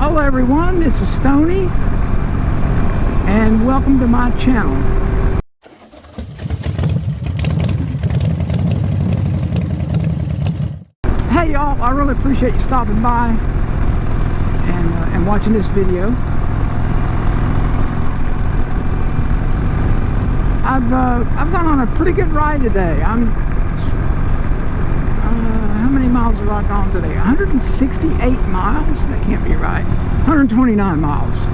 Hello everyone, this is Stony and welcome to my channel. Hey y'all, I really appreciate you stopping by and watching this video. I've gone on a pretty good ride today. How many miles have I gone today? 168 miles? That can't be right. 129 miles.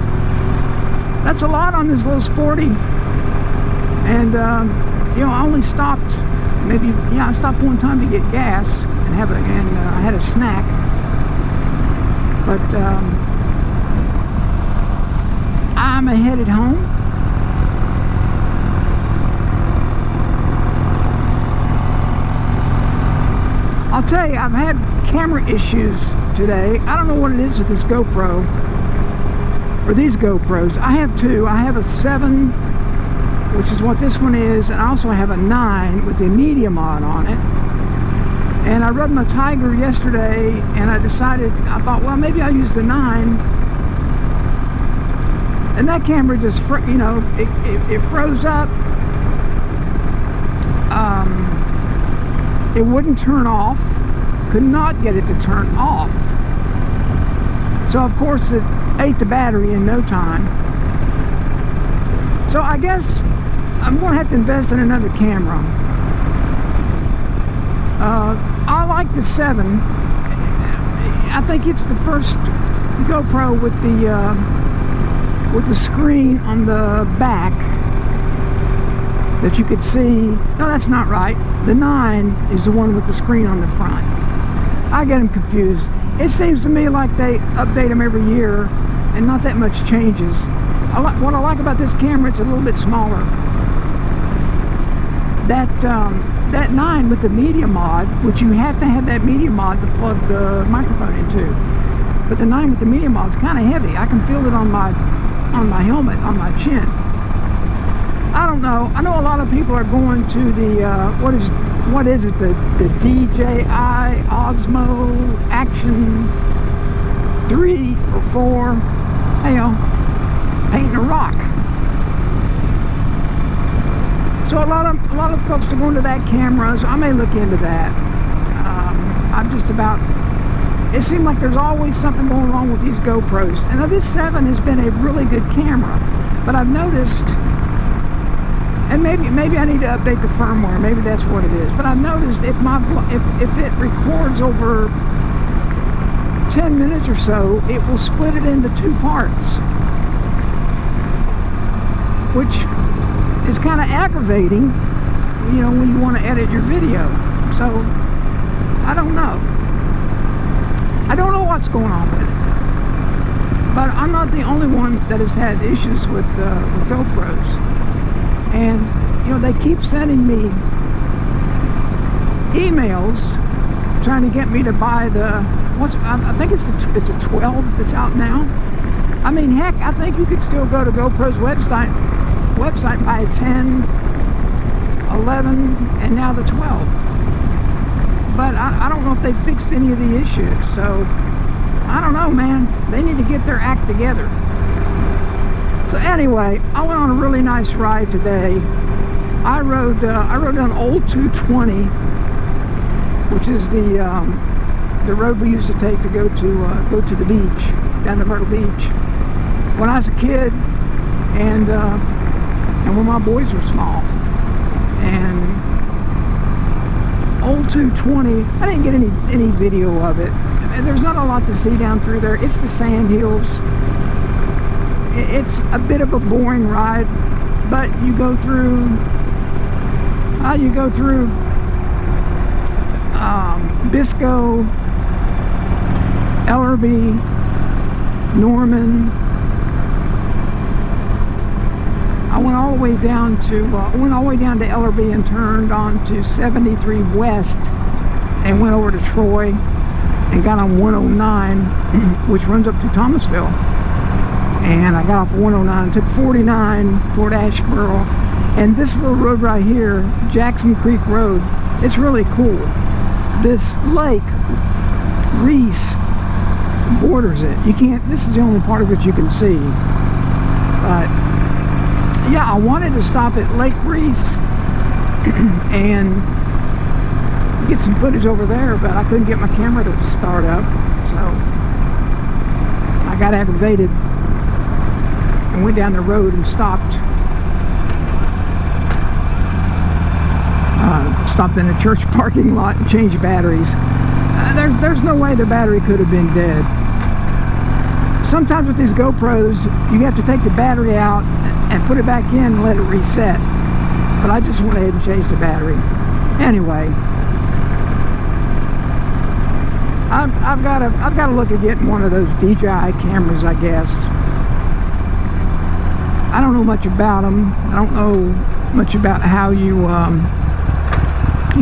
That's a lot on this little sporty. And you know, I only stopped I stopped one time to get gas and I had a snack. But I'm headed home. I'll tell you, I've had camera issues today. I don't know what it is with this GoPro, or these GoPros. I have two. I have a 7, which is what this one is, and I also have a 9 with the media mod on it. And I rode my Tiger yesterday, and I thought, well, maybe I'll use the 9. And that camera just, it froze up. It wouldn't turn off. Could not get it to turn off. So of course it ate the battery in no time. So I guess I'm going to have to invest in another camera. I like the 7. I think it's the first GoPro with the screen on the back that you could see. No, that's not right. The 9 is the one with the screen on the front. I get them confused. It seems to me like they update them every year and not that much changes. What I like about this camera, it's a little bit smaller. That 9 with the media mod, which you have to have that media mod to plug the microphone into. But the 9 with the media mod is kind of heavy. I can feel it on my helmet, on my chin. I don't know. I know a lot of people are going to the what is it? The DJI Osmo Action 3 or 4. Hey, painting a rock. So a lot of folks are going to that camera. So I may look into that. It seems like there's always something going wrong with these GoPros. And now this 7 has been a really good camera, but I've noticed. And maybe I need to update the firmware. Maybe that's what it is. But I've noticed if it records over 10 minutes or so, it will split it into 2 parts, which is kind of aggravating, when you want to edit your video. So I don't know. I don't know what's going on with it. But I'm not the only one that has had issues with GoPros. And they keep sending me emails trying to get me to buy I think it's a 12 that's out now. I mean, heck, I think you could still go to GoPro's website buy a 10, 11, and now the 12. But I don't know if they fixed any of the issues. So I don't know, man. They need to get their act together. So anyway, I went on a really nice ride today. I rode down Old 220, which is the road we used to take to go to the beach, down to Myrtle Beach, when I was a kid, and when my boys were small. And Old 220, I didn't get any video of it. There's not a lot to see down through there. It's the sand hills. It's a bit of a boring ride, but you go through Bisco, Ellerby, Norman. I went all the way down to Ellerby and turned onto 73 West and went over to Troy and got on 109, which runs up to Thomasville. And I got off 109, took 49 toward Asheboro, and this little road right here, Jackson Creek Road, it's really cool. This lake, Reese, borders it. You can't, this is the only part of it you can see. But yeah, I wanted to stop at Lake Reese and get some footage over there, but I couldn't get my camera to start up, so I got aggravated and went down the road and stopped. Stopped in a church parking lot and changed batteries. There's no way the battery could have been dead. Sometimes with these GoPros, you have to take the battery out and put it back in and let it reset. But I just went ahead and changed the battery. Anyway, I've got to look at getting one of those DJI cameras, I guess. I don't know much about them. I don't know much about how you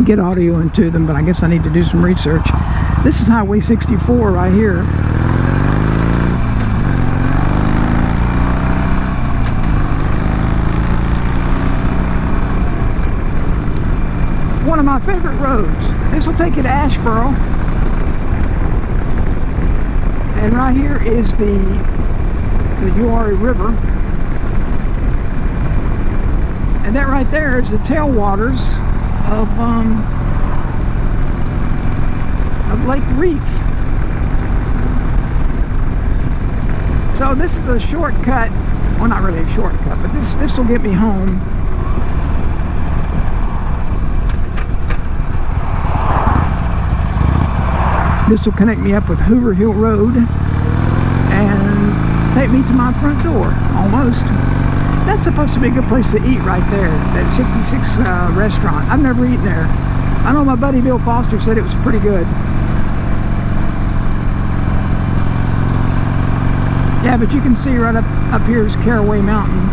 get audio into them, but I guess I need to do some research. This is Highway 64 right here. One of my favorite roads. This will take you to Asheboro. And right here is the Uwharrie River. And that right there is the tailwaters of Lake Reese. So this is a shortcut. Well, not really a shortcut, but this will get me home. This will connect me up with Hoover Hill Road and take me to my front door, almost. That's supposed to be a good place to eat right there, that 66 restaurant. I've never eaten there. I know my buddy Bill Foster said it was pretty good. Yeah, but you can see right up here is Caraway Mountain.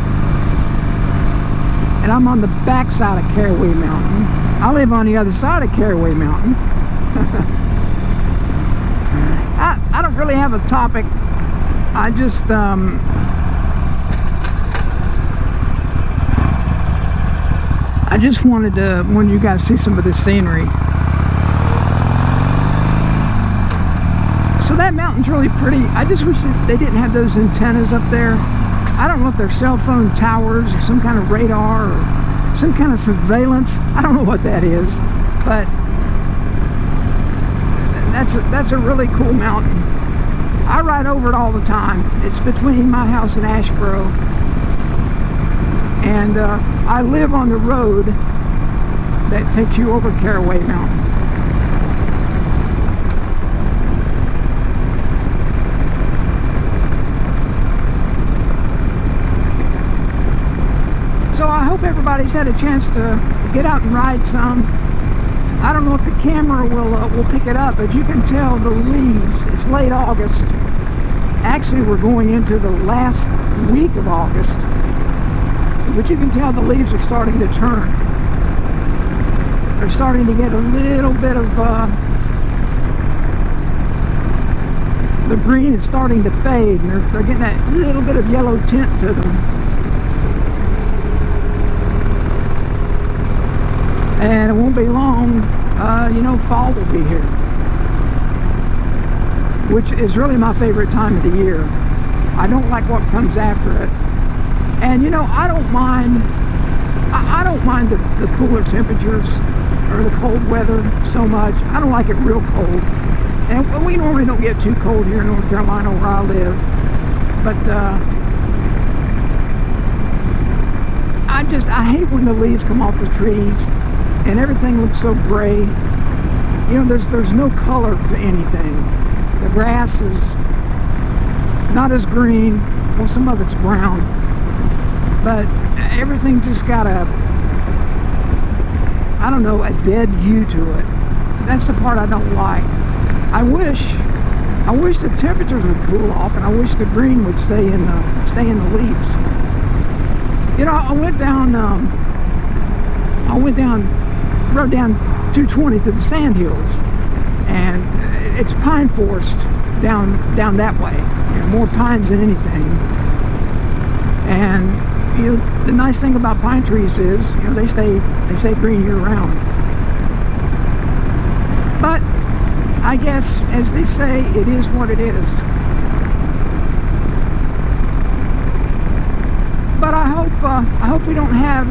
And I'm on the back side of Caraway Mountain. I live on the other side of Caraway Mountain. I don't really have a topic. I just wanted you guys to see some of this scenery. So that mountain's really pretty. I just wish that they didn't have those antennas up there. I don't know if they're cell phone towers or some kind of radar or some kind of surveillance. I don't know what that is, but that's a really cool mountain. I ride over it all the time. It's between my house and Asheboro, and I live on the road that takes you over Caraway Mountain. So I hope everybody's had a chance to get out and ride some. I don't know if the camera will pick it up, but you can tell the leaves. It's late August. Actually, we're going into the last week of August. But you can tell the leaves are starting to turn. They're starting to get a little bit of the green is starting to fade, and they're getting that little bit of yellow tint to them. And it won't be long, fall will be here, which is really my favorite time of the year. I don't like what comes after it. And I don't mind the cooler temperatures or the cold weather so much. I don't like it real cold. And we normally don't get too cold here in North Carolina where I live. But I hate when the leaves come off the trees and everything looks so gray. There's no color to anything. The grass is not as green. Well, some of it's brown. But everything just got a dead hue to it. That's the part I don't like. I wish the temperatures would cool off, and I wish the green would stay in the leaves. Rode down 220 to the Sand Hills, and it's pine forest down that way. More pines than anything. And the nice thing about pine trees is they stay green year round. But I guess, as they say, it is what it is. hope we don't have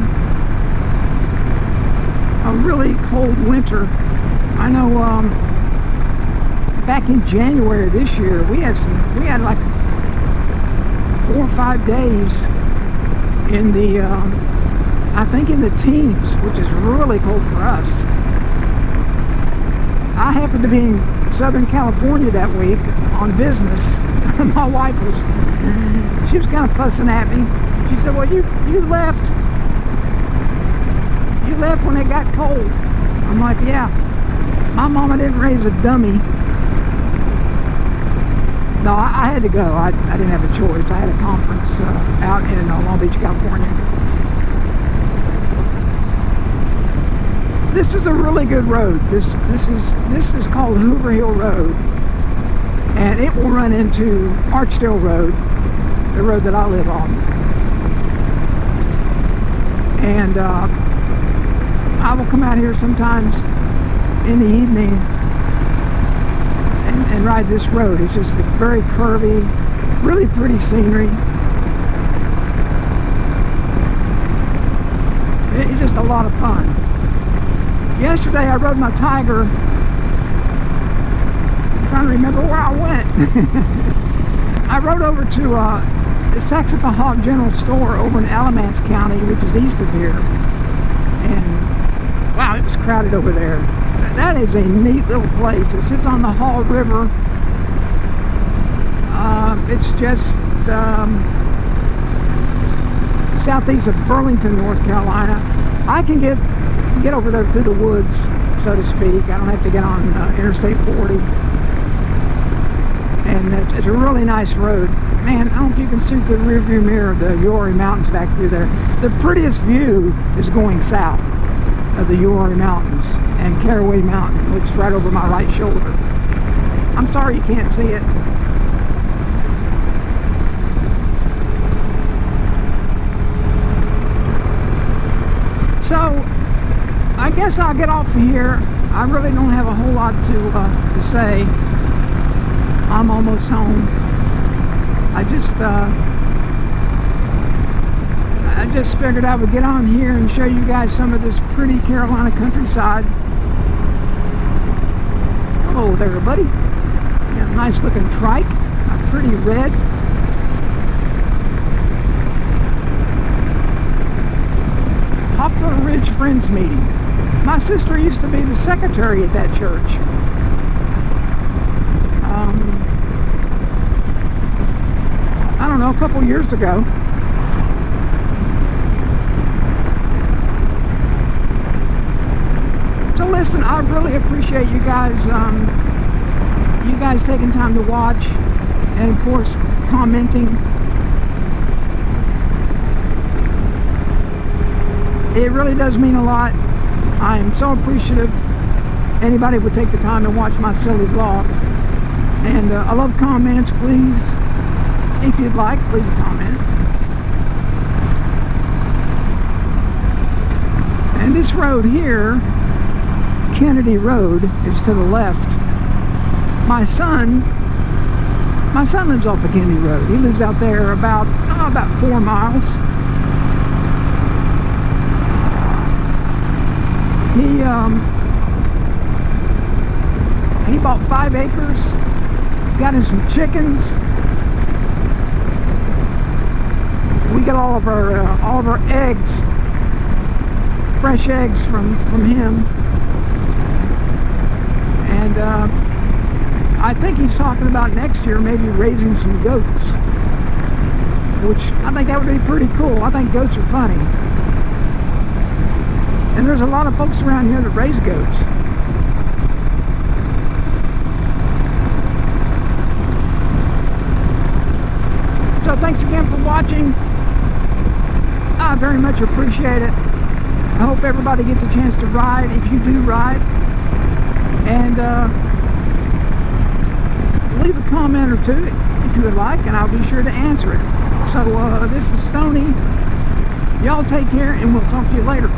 a really cold winter. I know back in January of this year, we had like 4 or 5 days in the I think in the teens, which is really cold for us. I happened to be in Southern California that week on business. My wife was kind of fussing at me. She said, well, you left when it got cold. I'm like, yeah, my mama didn't raise a dummy. No, I had to go. I didn't have a choice. I had a conference out in Long Beach, California. This is a really good road. This is called Hoover Hill Road, and it will run into Archdale Road, the road that I live on. And I will come out here sometimes in the evening and ride this road. It's very curvy, really pretty scenery. It's just a lot of fun. Yesterday I rode my Tiger. I'm trying to remember where I went. I rode over to the Saxon-Hawk General Store over in Alamance County, which is east of here. And wow, it was crowded over there. That is a neat little place. It sits on the Hall River. It's just southeast of Burlington, North Carolina. I can get over there through the woods, so to speak. I don't have to get on Interstate 40. And it's a really nice road. Man, I don't know if you can see through the rearview mirror of the Uwharrie Mountains back through there. The prettiest view is going south of the Uwharrie Mountains and Caraway Mountain, which is right over my right shoulder. I'm sorry you can't see it. So, I guess I'll get off of here. I really don't have a whole lot to say. I'm almost home. I just figured I would get on here and show you guys some of this pretty Carolina countryside. Hello there, buddy. Got a nice looking trike, a pretty red. Poplar Ridge Friends Meeting. My sister used to be the secretary at that church. I don't know, a couple years ago. So listen, I really appreciate you guys taking time to watch, and of course commenting. It really does mean a lot. I am so appreciative anybody would take the time to watch my silly vlogs. And I love comments. Please, if you'd like, leave a comment. And this road here, Kennedy Road, is to the left. My son lives off of Kennedy Road. He lives out there about 4 miles. He bought 5 acres, got him some chickens. We get all of our eggs, fresh eggs from him. And I think he's talking about next year maybe raising some goats, which I think that would be pretty cool. I think goats are funny. And there's a lot of folks around here that raise goats. So thanks again for watching. I very much appreciate it. I hope everybody gets a chance to ride, if you do ride. And leave a comment or two if you would like, and I'll be sure to answer it. So this is Stoney. Y'all take care, and we'll talk to you later.